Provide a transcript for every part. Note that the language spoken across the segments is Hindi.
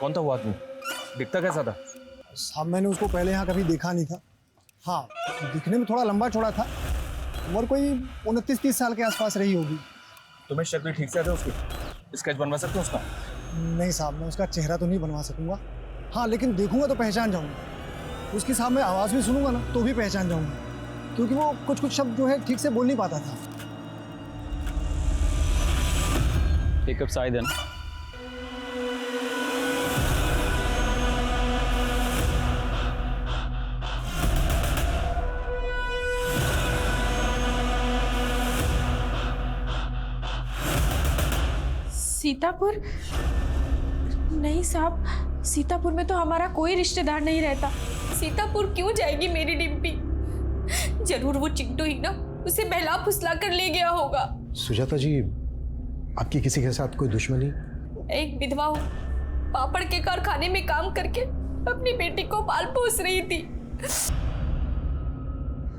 कौन था वो आदमी? दिखता कैसा था? साहब मैंने उसको पहले यहाँ कभी देखा नहीं था। हाँ, दिखने में थोड़ा लंबा चौड़ा था। उम्र कोई 29-30 साल के आसपास रही होगी। तुम्हें शक्ल ठीक से आता है उसकी? स्केच बनवा सकते हो उसका? नहीं साहब, मैं उसका चेहरा तो नहीं बनवा सकूंगा। हाँ, लेकिन देखूंगा तो पहचान जाऊंगा। उसकी साहब मैं आवाज़ भी सुनूंगा ना तो भी पहचान जाऊंगा, क्योंकि वो कुछ शब्द जो है ठीक से बोल नहीं पाता था। एक कप चाय देना। सीतापुर? नहीं साहब, सीतापुर में तो हमारा कोई रिश्तेदार नहीं रहता। सीतापुर क्यों जाएगी मेरी डिम्पी? जरूर वो चिंटू ही ना उसे बहला फुसला कर ले गया होगा। सुजाता जी, आपकी किसी के साथ कोई दुश्मनी? एक विधवा हूँ, पापड़ के कारखाने में काम करके अपनी बेटी को पाल पोस रही थी।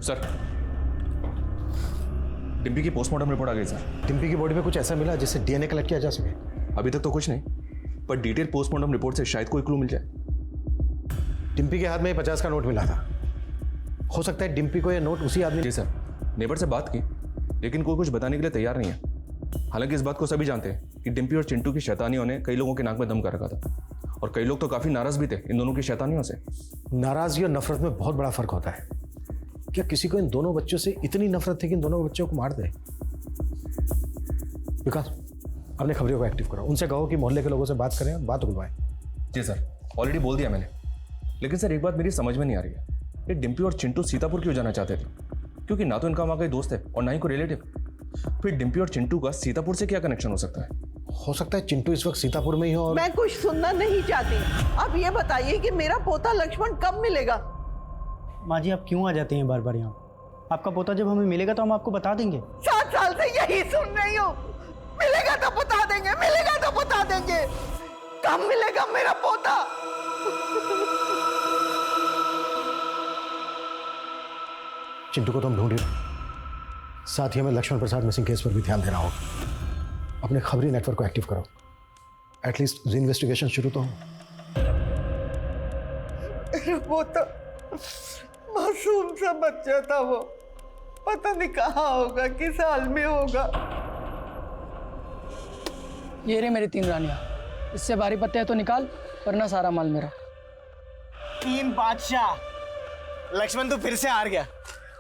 सर, डिम्पी की पोस्टमार्टम रिपोर्ट आ गई सर। डिम्पी की बॉडी में कुछ ऐसा मिला जिससे डीएनए कलेक्ट किया जा सके? अभी तक तो कुछ नहीं, पर डिटेल पोस्टमार्टम रिपोर्ट से शायद कोई क्लू मिल जाए। डिम्पी के हाथ में 50 का नोट मिला था। हो सकता है डिम्पी को यह नोट उसी आदमी। जी सर, नेबर से बात की, लेकिन कोई कुछ बताने के लिए तैयार नहीं है। हालांकि इस बात को सभी जानते हैं कि डिम्पी और चिंटू की शैतानियों ने कई लोगों के नाक में दम कर रखा था, और कई लोग तो काफी नाराज भी थे इन दोनों की शैतानियों से। नाराजगी और नफरत में बहुत बड़ा फर्क होता है। क्या किसी को इन दोनों बच्चों से इतनी नफरत थी कि इन दोनों बच्चों को मार दे? विकास, अपने खबरियों को एक्टिव करो। उनसे कहो कि मोहल्ले के लोगों से बात करें, बात उगलवाएं। जी सर, ऑलरेडी बोल दिया मैंने। लेकिन सर, एक बात मेरी समझ में नहीं आ रही है, ये डिम्पी और चिंटू सीतापुर क्यों जाना चाहते थे? क्योंकि ना तो इनका वहाँ कोई दोस्त है और ना ही कोई रिलेटिव। फिर डिम्पी और चिंटू का सीतापुर से क्या कनेक्शन हो सकता है? हो सकता है चिंटू इस वक्त सीतापुर में ही हो। और मैं कुछ सुनना नहीं चाहती। अब ये बताइए कि मेरा पोता लक्ष्मण कब मिलेगा? माँ जी, आप क्यों आ जाते हैं बार बार यहाँ? आपका पोता जब हमें मिलेगा तो हम आपको बता देंगे। 7 साल से यही सुन रही हूँ, मिलेगा तो बता देंगे, मिलेगा तो बता देंगे। कब मिलेगा मेरा पोता? चिंटू को तो हम ढूंढ ही रहे हैं। साथ ही हमें लक्ष्मण प्रसाद मिसिंग केस पर भी ध्यान देना होगा। अपने खबरी नेटवर्क को एक्टिव करो। एटलीस्ट इन्वेस्टिगेशन शुरू तो हो। मेरा पोता मासूम सा बच्चा था, वो पता नहीं कहाँ होगा, किस हाल में होगा। ये रे मेरी 3 रानियां, इससे भारी पत्ते हैं तो निकाल, वरना सारा माल मेरा। 3 बादशाह। लक्ष्मण तू फिर से हार गया।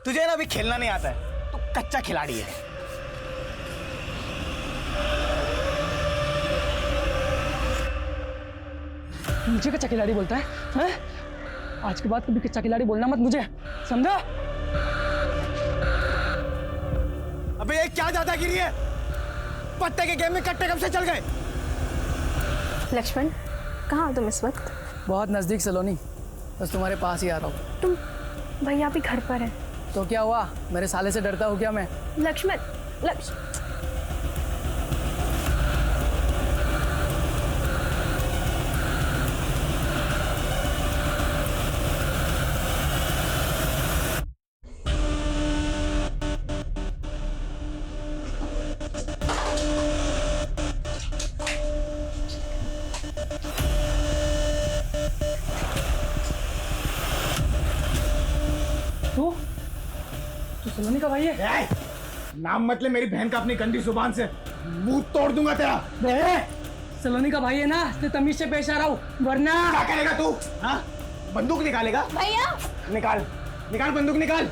तुझे ना अभी खेलना नहीं आता है, तू कच्चा खिलाड़ी है। मुझे कच्चा खिलाड़ी बोलता है, हैं? आज के बाद कभी कच्चा खिलाड़ी बोलना मत मुझे, समझा? अबे ये क्या दादागिरी है? पत्ते के गेम में कट्टे कब से चल गए? लक्ष्मण, कहाँ हो तुम इस वक्त? बहुत नजदीक सलोनी, बस तुम्हारे पास ही आ रहा हूँ। तुम भैया भी घर पर है तो क्या हुआ? मेरे साले से डरता हूँ क्या मैं? लक्ष्मण, तू सलोनी का भाई है? नाम मत ले मेरी बहन का अपनी गंदी जुबान से, मुंह तोड़ दूंगा तेरा। सलोनी का भाई है ना, इसलिए तमीज से पेश आ रहा हूँ, वरना क्या करेगा तू? हाँ, बंदूक निकालेगा? भैया निकाल, निकाल बंदूक निकाल।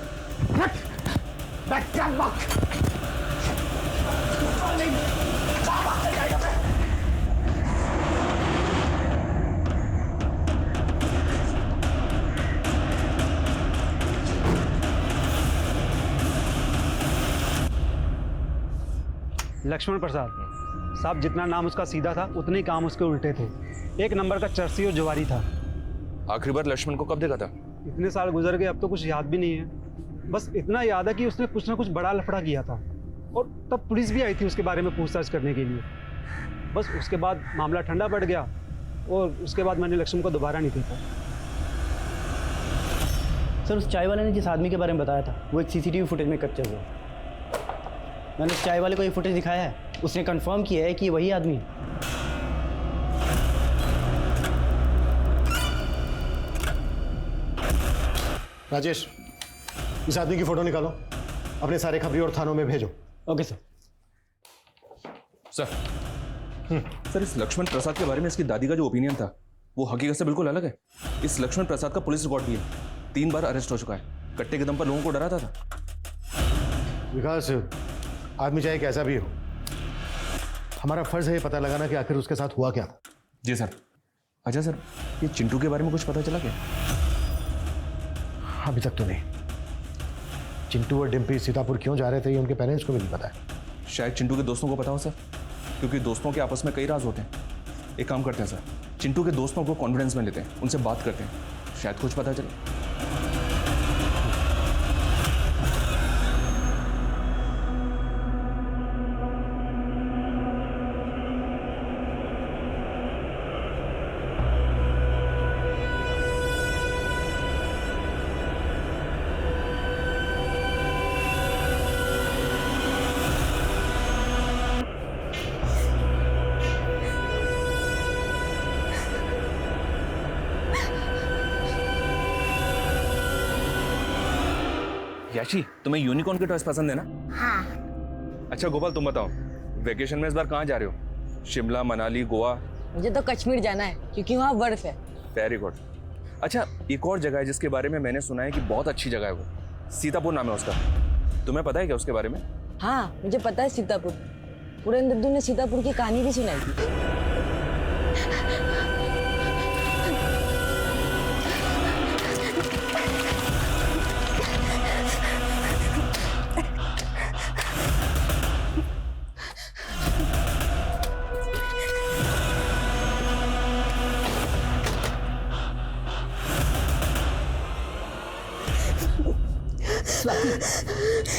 लक्ष्मण प्रसाद साहब, जितना नाम उसका सीधा था उतने ही काम उसके उल्टे थे। एक नंबर का चरसी और जुवारी था। आखिरी बार लक्ष्मण को कब देखा था? इतने साल गुजर गए, अब तो कुछ याद भी नहीं है। बस इतना याद है कि उसने कुछ ना कुछ बड़ा लफड़ा किया था, और तब पुलिस भी आई थी उसके बारे में पूछताछ करने के लिए। बस उसके बाद मामला ठंडा पड़ गया, और उसके बाद मैंने लक्ष्मण को दोबारा नहीं देखा। सर, उस चाय वाले ने जिस आदमी के बारे में बताया था, वो एक सीसीटीवी फुटेज में कैप्चर हुआ। मैंने उस चाय वाले को ये फुटेज दिखाया है, उसने कंफर्म किया है कि वही आदमी है। राजेश, इस आदमी की फोटो निकालो, अपने सारे खबरी और थानों में भेजो। Okay sir. सर इस लक्ष्मण प्रसाद के बारे में इसकी दादी का जो ओपिनियन था वो हकीकत से बिल्कुल अलग है। इस लक्ष्मण प्रसाद का पुलिस रिकॉर्ड भी है, 3 बार अरेस्ट हो चुका है, कट्टे के दम पर लोगों को डराता था। विकास, आदमी चाहे कैसा भी हो, हमारा फर्ज है ये पता लगाना कि आखिर उसके साथ हुआ क्या था। जी सर। अच्छा सर, ये चिंटू के बारे में कुछ पता चला क्या? अभी तक तो नहीं। चिंटू और डिम्पी सीतापुर क्यों जा रहे थे ये उनके पेरेंट्स को भी नहीं पता है। शायद चिंटू के दोस्तों को पता हो सर, क्योंकि दोस्तों के आपस में कई राज होते हैं। एक काम करते हैं सर, चिंटू के दोस्तों को कॉन्फिडेंस में लेते हैं, उनसे बात करते हैं, शायद कुछ पता चले। याशी, तुम्हें यूनिकॉर्न के टॉयज पसंद है ना? हाँ। अच्छा गोपाल, तुम बताओ, वेकेशन में इस बार कहाँ जा रहे हो? शिमला, मनाली, गोवा? मुझे तो कश्मीर जाना है क्योंकि वहाँ बर्फ है। Very good. अच्छा, एक और जगह है जिसके बारे में मैंने सुना है कि बहुत अच्छी जगह है, वो सीतापुर नाम है उसका। तुम्हें पता है क्या उसके बारे में? हाँ, मुझे पता है सीतापुर। पुरन दद्दू ने सीतापुर की कहानी भी सुनाई थी।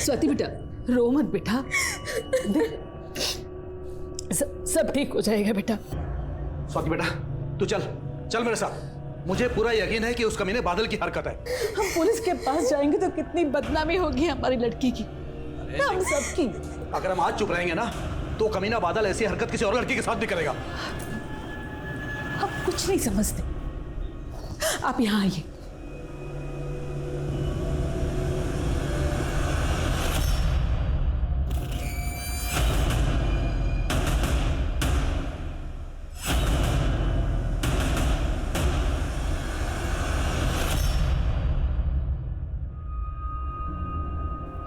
स्वाति बेटा, रो मत बेटा, सब ठीक हो जाएगा बेटा। स्वाति बेटा, तू चल चल मेरे साथ। मुझे पूरा यकीन है कि उस कमीने बादल की हरकत है। हम पुलिस के पास जाएंगे तो कितनी बदनामी होगी हमारी लड़की की, हम सबकी। अगर हम आज चुप रहेंगे ना तो कमीना बादल ऐसी हरकत किसी और लड़की के साथ भी करेगा। आप कुछ नहीं समझते, आप यहाँ आइए।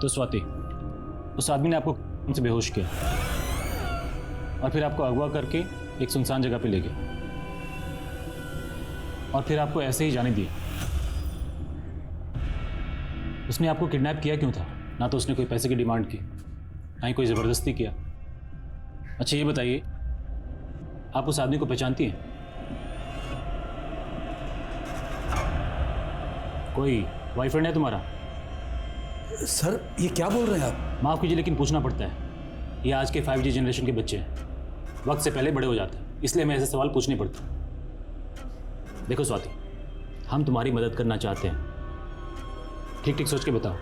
तो स्वाति, उस आदमी ने आपको से बेहोश किया और फिर आपको अगवा करके एक सुनसान जगह पे ले गया और फिर आपको ऐसे ही जाने दिया। उसने आपको किडनैप किया क्यों था? ना तो उसने कोई पैसे की डिमांड की, ना ही कोई ज़बरदस्ती किया। अच्छा ये बताइए, आप उस आदमी को पहचानती हैं? कोई बॉयफ्रेंड है तुम्हारा? सर ये क्या बोल रहे हैं आप? माफ़ कीजिए लेकिन पूछना पड़ता है, ये आज के 5G जनरेशन के बच्चे हैं, वक्त से पहले बड़े हो जाते हैं, इसलिए हमें ऐसे सवाल पूछने पड़ते हैं। देखो स्वाति, हम तुम्हारी मदद करना चाहते हैं, ठीक ठीक सोच के बताओ,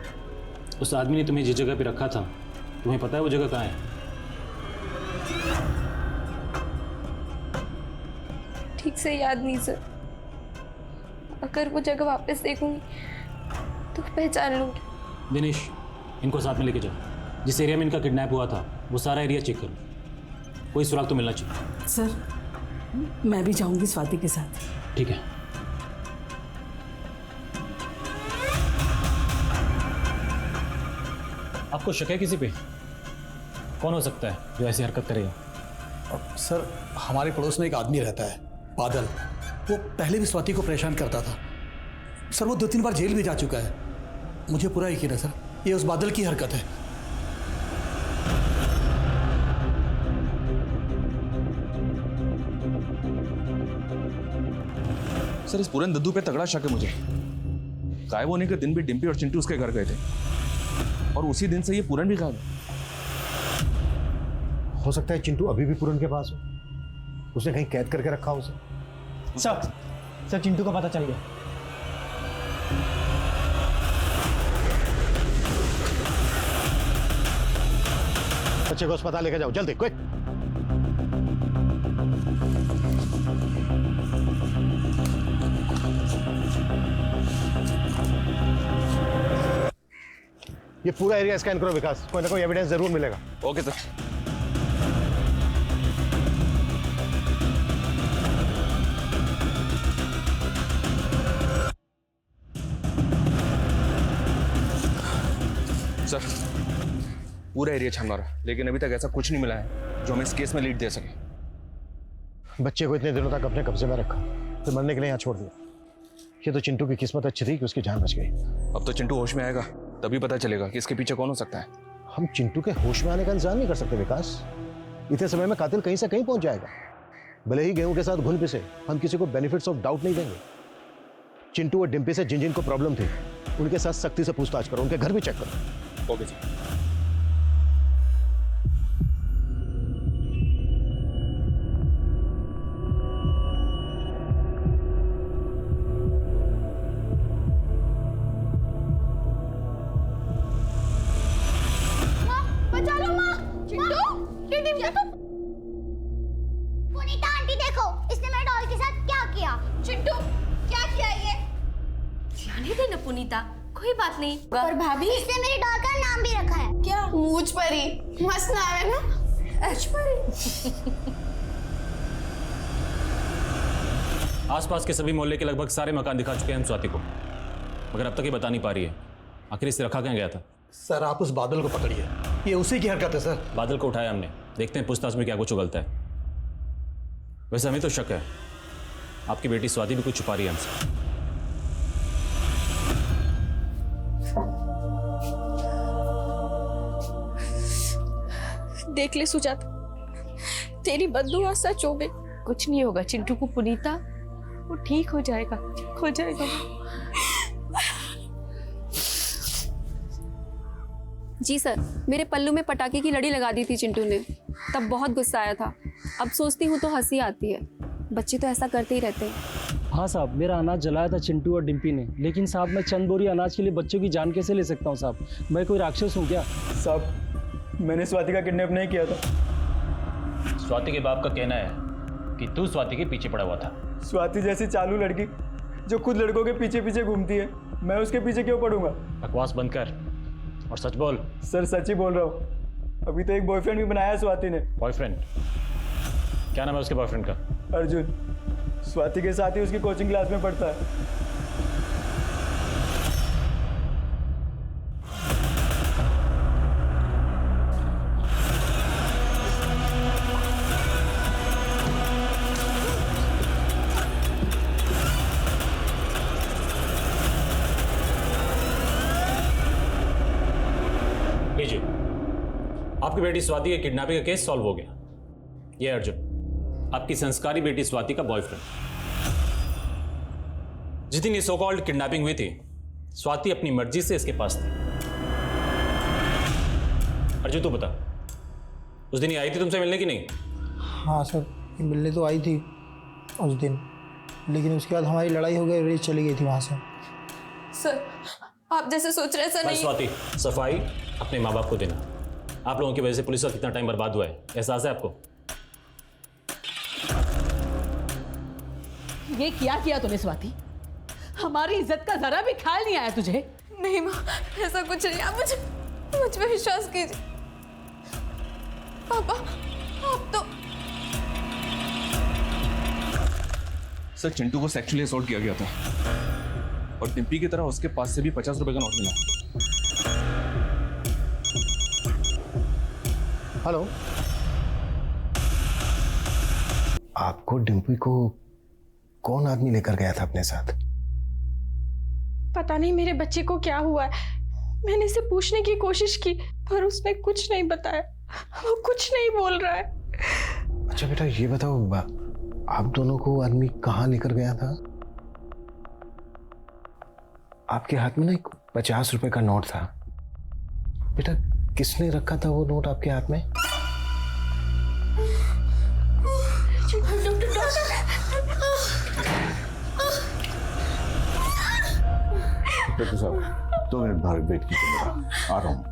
उस आदमी ने तुम्हें जिस जगह पे रखा था तुम्हें पता है वो जगह कहाँ है? ठीक से याद नहीं सर, अगर वो जगह वापस देखूंगी तो पहचान लूंगी। दिनेश, इनको साथ में लेके जाओ, जिस एरिया में इनका किडनैप हुआ था वो सारा एरिया चेक करो, कोई सुराग तो मिलना चाहिए। सर मैं भी जाऊंगी स्वाति के साथ। ठीक है। आपको शक है किसी पे? कौन हो सकता है जो ऐसी हरकत करेगा? सर हमारे पड़ोस में एक आदमी रहता है, बादल। वो पहले भी स्वाति को परेशान करता था सर, वो 2-3 बार जेल भी जा चुका है। मुझे पूरा यकीन है सर, ये उस बादल की हरकत है। सर इस पूरन दद्दू पे तगड़ा शक है मुझे। गायब होने के दिन भी डिम्पी और चिंटू उसके घर गए थे और उसी दिन से ये पूरन भी गायब है। हो सकता है चिंटू अभी भी पूरन के पास हो, उसने कहीं कैद करके रखा हो उसे। सर चिंटू का पता चल गया। बच्चे को अस्पताल लेके जाओ जल्दी, क्विक। ये पूरा एरिया स्कैन करो विकास, कोई ना कोई एविडेंस जरूर मिलेगा। Okay sir. सर पूरा एरिया छान मारा, लेकिन अभी तक ऐसा कुछ नहीं मिला है जो हमें इस केस में लीड दे सके। बच्चे को इतने दिनों तक अपने कब्जे में रखा, फिर मरने के लिए यहाँ छोड़ दिया। ये तो चिंटू की किस्मत अच्छी थी कि उसकी जान बच गई। अब तो चिंटू होश में आएगा, तभी पता चलेगा कि इसके पीछे कौन हो सकता है। हम चिंटू के होश में आने का इंतजार नहीं कर सकते विकास। इतने समय में कातिल कहीं से कहीं पहुंच जाएगा। भले ही गेहूं के साथ घुन पिसे, हम किसी को बेनिफिट्स ऑफ डाउट नहीं देंगे। चिंटू और डिम्पी से जिन जिन को प्रॉब्लम थी, उनके साथ सख्ती से पूछताछ करो, उनके घर भी चेक करो। Okay sir. पुनीता आंटी देखो, इसने मेरे डॉल के साथ क्या किया। चिंटू क्या किया ये? जाने दे ना पुनीता, कोई बात नहीं। और भाभी, इसने मेरी डॉल का नाम भी रखा है। क्या? मूंछ परी। मस्त नाम है ना, ऐश परी। आसपास के सभी मोहल्ले के लगभग सारे मकान दिखा चुके हैं हम स्वाति को, मगर अब तक ये बता नहीं पा रही है आखिर इसे रखा कहाँ गया था। सर आप उस बादल को पकड़िए, ये उसी की हरकत है सर। बादल को उठाया हमने, देखते हैं पूछताछ में क्या कुछ उगलता है। वैसे हमें तो शक है आपकी बेटी स्वाति भी कुछ छुपा रही है हमसे। देख ले सुजाता, तेरी बददुआ सच हो गई। कुछ नहीं होगा चिंटू को पुनीता, वो ठीक हो जाएगा, हो जाएगा। जी सर, मेरे पल्लू में पटाखे की लड़ी लगा दी थी चिंटू ने, तब बहुत गुस्सा आया था। अब सोचती हूँ तो हंसी आती है, बच्चे तो ऐसा करते ही रहते हैं। हाँ साहब, मेरा अनाज जलाया था चिंटू और डिम्पी ने, लेकिन साहब मैं चंद बोरी अनाज के लिए बच्चों की जान कैसे ले सकता हूँ साहब? मैं कोई राक्षस हूँ क्या? साहब मैंने स्वाति का किडनैप नहीं किया था। स्वाति के बाप का कहना है कि तू स्वाति के पीछे पड़ा हुआ था। स्वाति जैसी चालू लड़की जो खुद लड़कों के पीछे पीछे घूमती है, मैं उसके पीछे क्यों पड़ूंगा? बकवास बंद कर और सच बोल। सर सच ही बोल रहा हूँ, अभी तो एक बॉयफ्रेंड भी बनाया है स्वाति ने। बॉयफ्रेंड? क्या नाम है उसके बॉयफ्रेंड का? अर्जुन। स्वाति के साथ ही उसकी कोचिंग क्लास में पढ़ता है। लीजिए, आपकी बेटी स्वाति के किडनैपिंग का केस सॉल्व हो गया। ये अर्जुन, आपकी संस्कारी बेटी स्वाति का बॉयफ्रेंड। जिस दिन ये सो कॉल्ड किडनैपिंग हुई थी, स्वाति अपनी मर्जी से इसके पास थी। अर्जुन तू बता, उस दिन ये आई थी तुमसे मिलने की नहीं? हाँ सर, ये मिलने तो आई थी उस दिन, लेकिन उसके बाद हमारी लड़ाई हो गई और ये चली गई थी वहाँ से। सर आप जैसे सोच रहे हैं सर नहीं। स्वाति, सफाई अपने माँ बाप को देना। आप लोगों की वजह से पुलिस का कितना टाइम बर्बाद हुआ है, एहसास है आपको? ये क्या किया तूने स्वाति? हमारी इज्जत का जरा भी ख्याल नहीं आया तुझे? नहीं माँ, ऐसा कुछ नहीं। आप मुझ पे विश्वास कीजिए। पापा आप तो। सर चिंटू को सेक्सुअली असॉल्ट किया गया था और डिम्पी की तरह उसके पास से भी 50 रुपए का नोट मिला। हेलो, आपको डिम्पी को कौन आदमी लेकर गया था अपने साथ? पता नहीं मेरे बच्चे को क्या हुआ है। मैंने इसे पूछने की कोशिश की पर उसने कुछ नहीं बताया। वो कुछ नहीं बोल रहा है। अच्छा बेटा ये बताओ, आप दोनों को आदमी कहाँ लेकर गया था? आपके हाथ में ना एक 50 रुपए का नोट था। बेटा किसने रखा था वो नोट आपके हाथ में? डॉक्टर साहब 2 मिनट बाहर वेट कीजिए, आ रहा हूँ।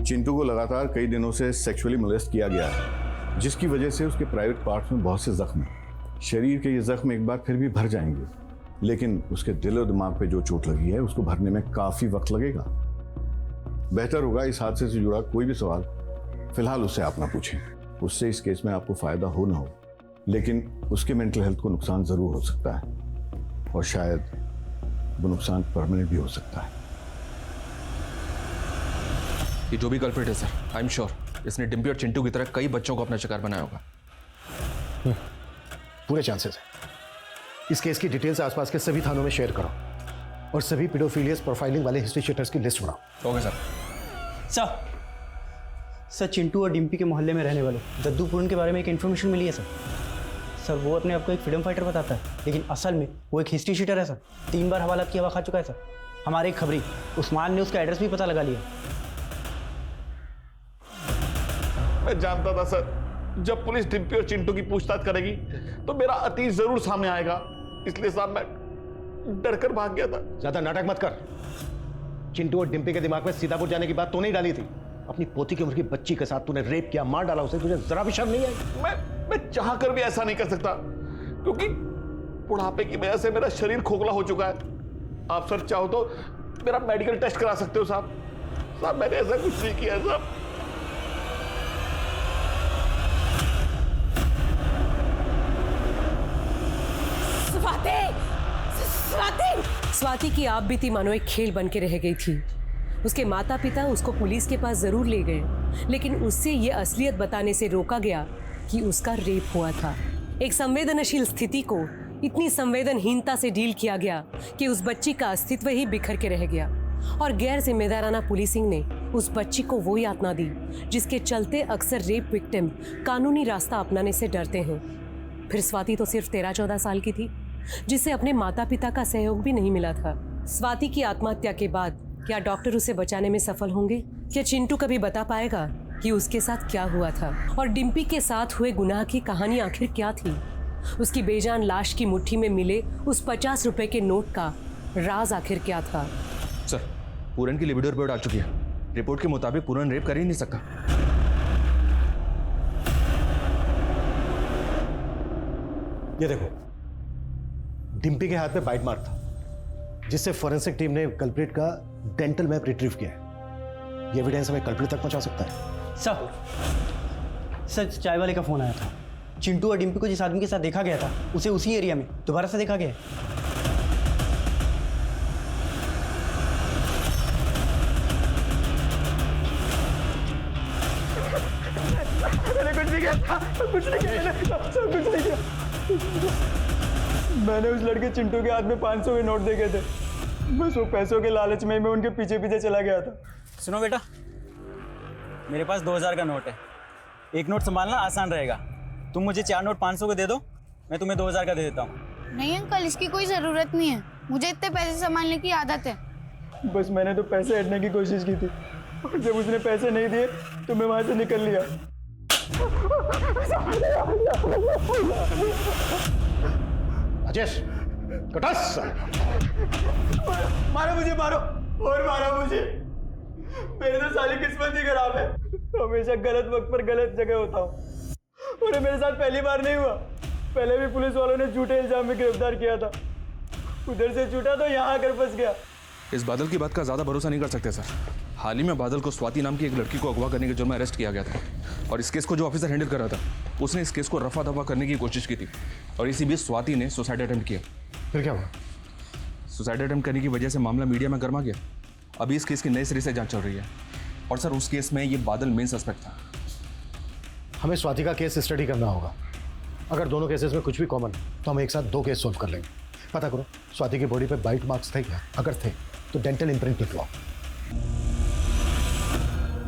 चिंटू को लगातार कई दिनों से सेक्सुअली मोलेस्ट किया गया है, जिसकी वजह से उसके प्राइवेट पार्ट्स में बहुत से जख्म हैं। शरीर के ये जख्म एक बार फिर भी भर जाएंगे, लेकिन उसके दिल और दिमाग पे जो चोट लगी है उसको भरने में काफी वक्त लगेगा। बेहतर होगा इस हादसे से जुड़ा कोई भी सवाल फिलहाल उससे आप ना पूछें। उससे इस केस में आपको फायदा हो ना हो, लेकिन उसके मेंटल हेल्थ को नुकसान जरूर हो सकता है और शायद वो नुकसान परमानेंट भी हो सकता है। ये जो भी कल्प्रिट है सर, आई एम श्योर इसने डिम्पी और चिंटू की तरह कई बच्चों को अपना शिकार बनाया होगा। पूरे चांसेस है। इस केस की डिटेल्स आसपास के सभी थानों में शेयर करो और सभी पेडोफिलियस प्रोफाइलिंग वाले हिस्ट्री शीटर्स की लिस्ट बनाओ। Okay sir. सर चिंटू और डिम्पी के मोहल्ले में रहने वाले दद्दू पूरन के बारे में एक इन्फॉर्मेशन मिली है सर। सर वो अपने आप को एक फ्रीडम फाइटर बताता है, लेकिन असल में वो एक हिस्ट्री शीटर है सर। 3 बार हवालात की हवा खा चुका है सर। हमारे एक खबरी उस्मान ने उसका एड्रेस भी पता लगा लिया। मैं जानता था सर, जब पुलिस डिम्पी और चिंटू की पूछताछ करेगी तो मेरा अतीत जरूर सामने आएगा, इसलिए साहब मैं डरकर भाग गया था। ज्यादा नाटक मत कर। चिंटू और डिम्पी के दिमाग में सीतापुर जाने की बात तो नहीं डाली थी। अपनी पोती की उम्र की बच्ची के साथ तूने रेप किया, मार डाला उसे, तुझे जरा भी शर्म नहीं आई? मैं चाह कर भी ऐसा नहीं कर सकता, क्योंकि बुढ़ापे की वजह से मेरा शरीर खोखला हो चुका है। आप सर चाहो तो मेरा मेडिकल टेस्ट करा सकते हो साहब। साहब मैंने ऐसा कुछ नहीं किया साहब। स्वाति की आप बीती मानो एक खेल बन के रह गई थी। उसके माता पिता उसको पुलिस के पास जरूर ले गए, लेकिन उससे ये असलियत बताने से रोका गया कि उसका रेप हुआ था। एक संवेदनशील स्थिति को इतनी संवेदनहीनता से डील किया गया कि उस बच्ची का अस्तित्व ही बिखर के रह गया और गैर जिम्मेदाराना पुलिसिंग ने उस बच्ची को वो यातना दी जिसके चलते अक्सर रेप विक्टिम कानूनी रास्ता अपनाने से डरते हैं। फिर स्वाति तो सिर्फ 13-14 साल की थी, जिसे अपने माता पिता का सहयोग भी नहीं मिला था। स्वाति की आत्महत्या के बाद क्या डॉक्टर उसे बचाने में सफल होंगे? क्या चिंटू कभी बता पाएगा कि उसके साथ क्या हुआ था? और डिम्पी के साथ हुए गुनाह की कहानी आखिर क्या थी? उसकी बेजान लाश की मुट्ठी में मिले उस 50 रुपए के नोट का राज आखिर क्या था? सर, पूरन की लिबिडो रिपोर्ट आ चुकी है। रिपोर्ट के मुताबिक पूरन रेप कर ही नहीं सकता। ये देखो, डिम्पी के हाथ में बाइट मार्क था, जिससे फॉरेंसिक टीम ने कल्प्रिट का डेंटल मैप रिट्रीव किया है। ये एविडेंस हमें कल्प्रिट तक पहुंचा सकता है। सर चाय वाले का फोन आया था। चिंटू और डिम्पी को जिस आदमी के साथ देखा गया था उसे उसी एरिया में दोबारा से देखा गया है। मैंने कुछ नहीं किया, कुछ नहीं किया, कुछ नहीं किया। मैंने उस लड़के चिंटू के हाथ में 500 के नोट देखे थे। बस वो पैसों के लालच में मैं उनके पीछे पीछे चला गया था। सुनो बेटा, मेरे पास 2000 का नोट है। एक नोट संभालना आसान रहेगा। तुम मुझे 4 नोट 500 के दे दो, मैं तुम्हें 2000 का दे देता हूँ। नहीं अंकल, इसकी कोई ज़रूरत नहीं है। मुझे इतने पैसे संभालने की आदत है। बस मैंने तो पैसे हटने की कोशिश की थी और जब उसने पैसे नहीं दिए तो मैं वहाँ से निकल लिया। अजेश, कटास! मारो मुझे, मारो और मारो मुझे। मेरी तो सारी किस्मत ही खराब है। हमेशा गलत वक्त पर गलत जगह होता हूँ और ये मेरे साथ पहली बार नहीं हुआ। पहले भी पुलिस वालों ने झूठे इल्जाम में गिरफ्तार किया था। उधर से छूटा तो यहाँ आकर फंस गया। इस बादल की बात का ज्यादा भरोसा नहीं कर सकते सर। हाल ही में बादल को स्वाति नाम की एक लड़की को अगवा करने के जुर्म में अरेस्ट किया गया था और इस केस को जो ऑफिसर हैंडल कर रहा था उसने इस केस को रफा दफा करने की कोशिश की थी और इसी बीच स्वाति ने सुसाइड अटेम्प्ट किया। फिर क्या हुआ? सुसाइड अटेम्प्ट करने की वजह से मामला मीडिया में गर्मा गया। अभी इस केस की नए सिरे से जांच चल रही है और सर उस केस में ये बादल मेन सस्पेक्ट था। हमें स्वाति का केस स्टडी करना होगा। अगर दोनों केसेस में कुछ भी कॉमन तो हम एक साथ 2 केस सोल्व कर लेंगे। पता करो स्वाति की बॉडी पे बाइट मार्क्स थे क्या? अगर थे तो डेंटल इम्प्रिंट निकलवाओ।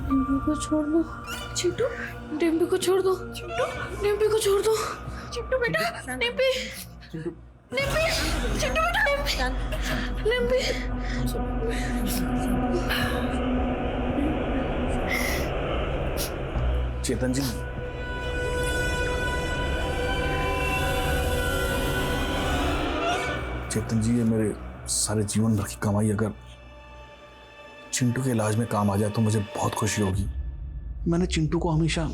डिम्पी को छोड़ दो चिंटू, डिम्पी को छोड़ दो चिंटू, डिम्पी को छोड़ दो चिंटू बेटा, डिम्पी, डिम्पी, चिंटू बेटा, डिम्पी, डिम्पी। चेतन जी, चेतन जी, ये मेरे सारे जीवन भर की कमाई अगर चिंटू के इलाज में काम आ जाए तो मुझे बहुत खुशी होगी। मैंने चिंटू को हमेशा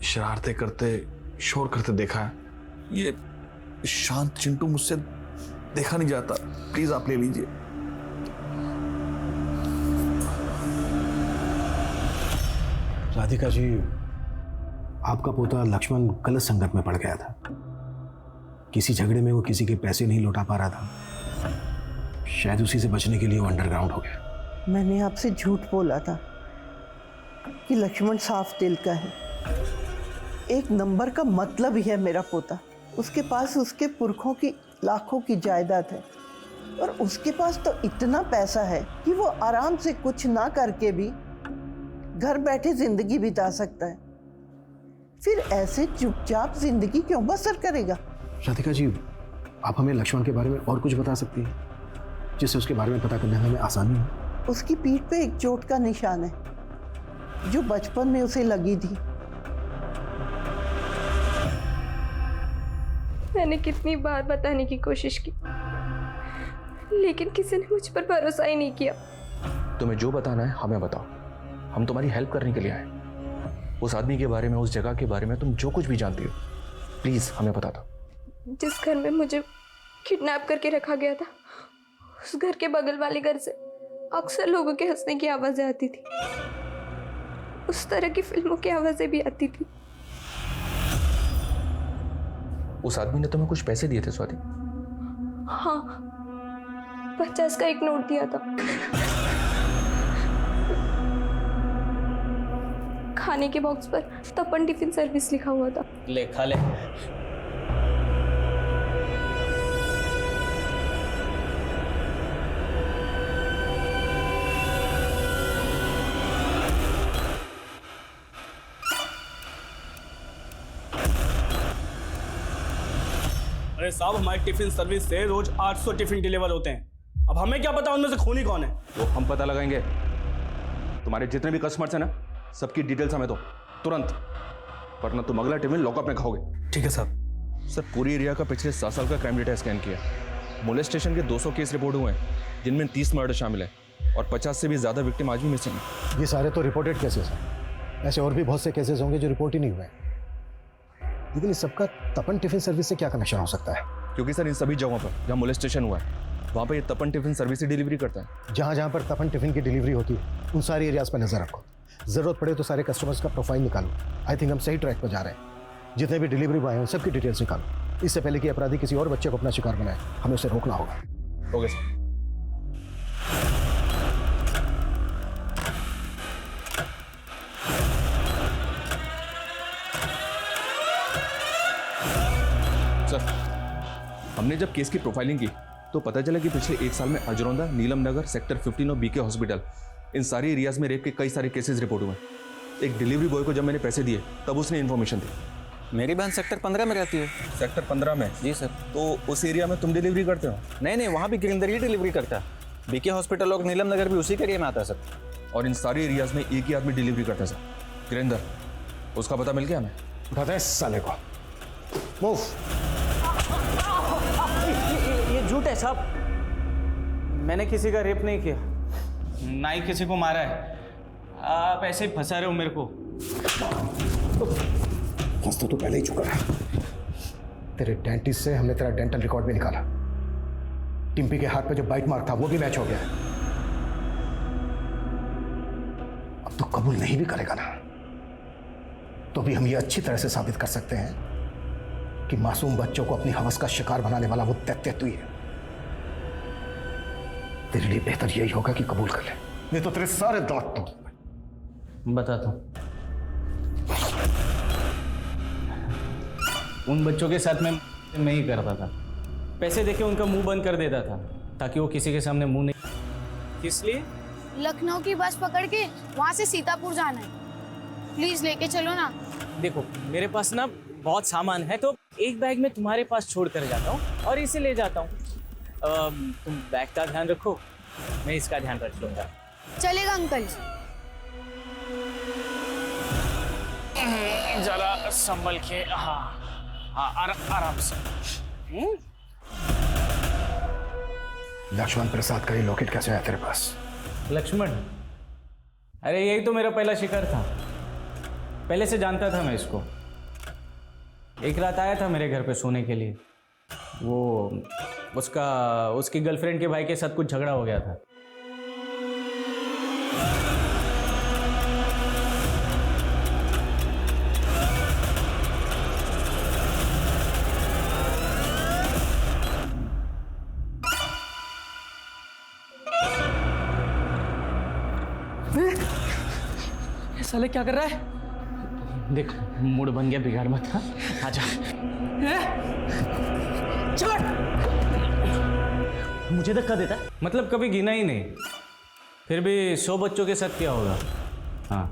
शरारतें करते, शोर करते देखा है, ये शांत चिंटू मुझसे देखा नहीं जाता, प्लीज आप ले लीजिए। राधिका जी, आपका पोता लक्ष्मण गलत संगत में पड़ गया था। किसी झगड़े में वो किसी के पैसे नहीं लौटा पा रहा था। शायद उसी से बचने के लिए वो अंडरग्राउंड हो गया। मैंने आपसे झूठ बोला था कि लक्ष्मण साफ दिल का है। एक नंबर का मतलब ही है मेरा पोता। उसके पास उसके पुरखों की लाखों की जायदाद है और उसके पास तो इतना पैसा है कि वो आराम से कुछ ना करके भी घर बैठे जिंदगी बिता सकता है। फिर ऐसे चुपचाप जिंदगी क्यों बसर करेगा? राधिका जी, आप हमें लक्ष्मण के बारे में और कुछ बता सकती हैं जिससे उसके बारे में पता करने में हमें आसानी हो? उसकी पीठ पे एक चोट का निशान है जो बचपन में उसे लगी थी। मैंने कितनी बार बताने की कोशिश की, लेकिन किसी ने मुझ पर भरोसा ही नहीं किया। तुम्हें जो बताना है हमें बताओ, हम तुम्हारी हेल्प करने के लिए आए। उस आदमी के बारे में, उस जगह के बारे में तुम जो कुछ भी जानती हो, प्लीज हमें बता दो। जिस घर में मुझे किडनैप करके रखा गया था, उस घर के बगल वाले घर से अक्सर लोगों के हंसने की आवाजें आती थी। उस तरह की फिल्मों की आवाजें भी आती थी। उस आदमी ने तुम्हें कुछ पैसे दिए थे स्वाति? हाँ, 50 का एक नोट दिया था। खाने के बॉक्स पर तपन टिफिन सर्विस लिखा हुआ था। ले खा ले। अरे साहब, हमारी टिफिन सर्विस से रोज 800 टिफिन डिलीवर होते हैं। अब हमें क्या पता उनमें से खूनी कौन है? वो हम पता लगाएंगे। तुम्हारे जितने भी कस्टमर्स हैं ना, सबकी डिटेल्स हमें दो तुरंत, वरना तुम अगला टिफिन लॉकअप में खाओगे। ठीक है साहब। सर, पूरी एरिया का पिछले 7 साल का क्राइम डेटा स्कैन किया। मोलेस्टेशन के 200 केस रिपोर्ट हुए हैं, जिनमें 30 मर्डर शामिल है और 50 से भी ज्यादा विक्टिम आज भी मिसिंग है। ये सारे तो रिपोर्टेड केसेस हैं। ऐसे और भी बहुत से केसेस होंगे जो रिपोर्ट ही नहीं हुए। लेकिन इस सबका तपन टिफिन सर्विस से क्या कनेक्शन हो सकता है? क्योंकि सर, इन सभी जगहों पर जहाँ मोलेस्टेशन हुआ है, वहाँ पर ये तपन टिफिन सर्विस ही डिलीवरी करता है। जहाँ जहाँ पर तपन टिफिन की डिलीवरी होती है, उन सारी एरियाज पर नजर रखो। जरूरत पड़े तो सारे कस्टमर्स का प्रोफाइल निकालो। आई थिंक हम सही ट्रैक पर जा रहे हैं। जितने भी डिलीवरी बॉय हैं, सबकी डिटेल्स निकालो। इससे पहले कि अपराधी किसी और बच्चे को अपना शिकार बनाए, हमें उसे रोकना होगा। Okay sir. सर, हमने जब केस की प्रोफाइलिंग की तो पता चला कि पिछले 1 साल में अजरौंदा, नीलम नगर, सेक्टर 15 और बीके हॉस्पिटल, इन सारी एरियाज में रेप के कई सारे केसेस रिपोर्ट हुए। एक डिलीवरी बॉय को जब मैंने पैसे दिए तब उसने इन्फॉर्मेशन दी। मेरी बहन सेक्टर 15 में रहती है। सेक्टर 15 में? जी सर। तो उस एरिया में तुम डिलीवरी करते हो? नहीं, वहाँ भी गिरिंदर ही डिलीवरी करता है। बीके हॉस्पिटल और नीलम नगर भी उसी के एरिया में आता है सर। और इन सारे एरियाज में एक ही आदमी डिलीवरी करता है सर, गिरिंदर। उसका पता मिल गया हमें? उठाता है साले को। मूव। ये झूठ है साहब। मैंने किसी का रेप नहीं किया, ना ही किसी को मारा है। आप ऐसे ही फंसा रहे हो मेरे को। फंसता तो पहले ही चुका है। तेरे डेंटिस्ट से हमने तेरा डेंटल रिकॉर्ड भी निकाला। टिम्पी के हाथ पे जो बाइट मार्क था वो भी मैच हो गया है। अब तो कबूल नहीं भी करेगा ना, तो भी हम ये अच्छी तरह से साबित कर सकते हैं कि मासूम बच्चों को अपनी हवस का शिकार बनाने वाला वो तेतुई है। तेरे लिए बेहतर यही होगा कि कबूल कर ले, नहीं तो तेरे सारे दांत तोड़। बताता हूँ। उन बच्चों के साथ मैं ही करता था। पैसे देके उनका मुंह बंद कर देता था ताकि वो किसी के सामने मुंह नहीं। किस लिए? लखनऊ की बस पकड़ के वहाँ से सीतापुर जाना है। प्लीज लेके चलो ना। देखो, मेरे पास ना बहुत सामान है, तो एक बैग में तुम्हारे पास छोड़ कर जाता हूँ और इसे ले जाता हूँ। तुम बैग का ध्यान रखो, मैं इसका ध्यान रख लूंगा। चलेगा अंकल। जरा संभल के। हाँ हाँ, आराम से। लक्ष्मण प्रसाद का ये लॉकेट कैसे आया तेरे पास? लक्ष्मण? अरे यही तो मेरा पहला शिकार था। पहले से जानता था मैं इसको। एक रात आया था मेरे घर पे सोने के लिए। वो उसकी गर्लफ्रेंड के भाई के साथ कुछ झगड़ा हो गया था। साले क्या कर रहा है? देख मूड बन गया, बिगाड़ मत। हाँ आजा। मुझे धक्का देता है? मतलब कभी गिना ही नहीं, फिर भी 100 बच्चों के साथ क्या होगा। हाँ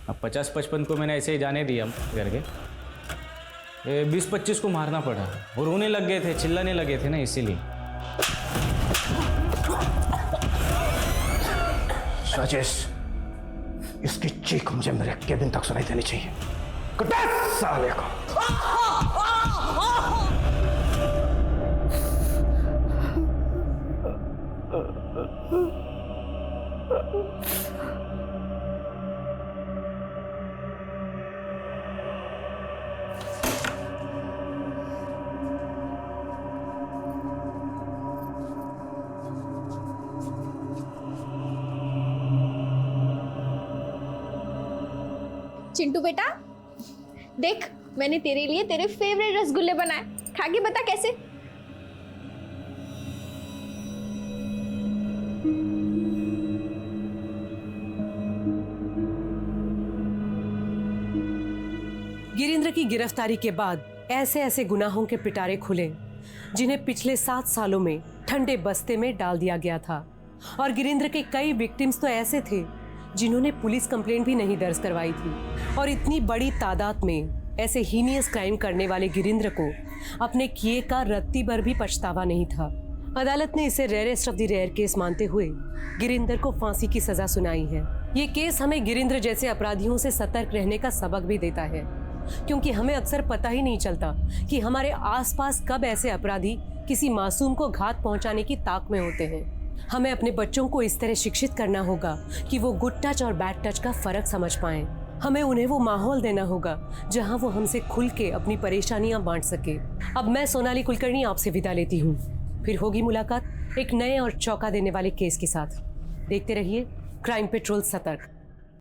अब 50-55 को मैंने ऐसे ही जाने दिया करके, 20-25 को मारना पड़ा। वो रोने लग गए थे, चिल्लाने लगे थे ना, इसीलिए। राजेश, इसकी चीख मुझे मेरे केबिन तक सुनाई देनी चाहिए। कुत्ते साले को। चिंटू बेटा देख, मैंने तेरे लिए तेरे फेवरेट रसगुल्ले बनाए, खा के बता कैसे। गिरिंद्र की गिरफ्तारी के बाद ऐसे ऐसे गुनाहों के पिटारे खुले जिन्हें पिछले 7 सालों में ठंडे बस्ते में डाल दिया गया था। और गिरिंद्र के कई विक्टिम्स तो ऐसे थे जिन्होंने पुलिस कंप्लेंट भी नहीं दर्ज करवाई थी। और इतनी बड़ी तादाद में ऐसे हीनियस क्राइम करने वाले गिरिंद्र को अपने किए का रत्ती भर भी पछतावा नहीं था। अदालत ने इसे rarest of the rare case मानते हुए गिरिंद्र को फांसी की सजा सुनाई है। ये केस हमें गिरिंद्र जैसे अपराधियों से सतर्क रहने का सबक भी देता है, क्योंकि हमें अक्सर पता ही नहीं चलता कि हमारे आसपास कब ऐसे अपराधी किसी मासूम को घात पहुंचाने की ताक में होते हैं। हमें अपने बच्चों को इस तरह शिक्षित करना होगा कि वो गुड टच और बैड टच का फर्क समझ पाएं। हमें उन्हें वो माहौल देना होगा जहां वो हमसे खुल के अपनी परेशानियां बांट सके। अब मैं सोनाली कुलकर्णी आपसे विदा लेती हूँ। फिर होगी मुलाकात एक नए और चौंका देने वाले केस के साथ। देखते रहिए क्राइम पेट्रोल सतर्क।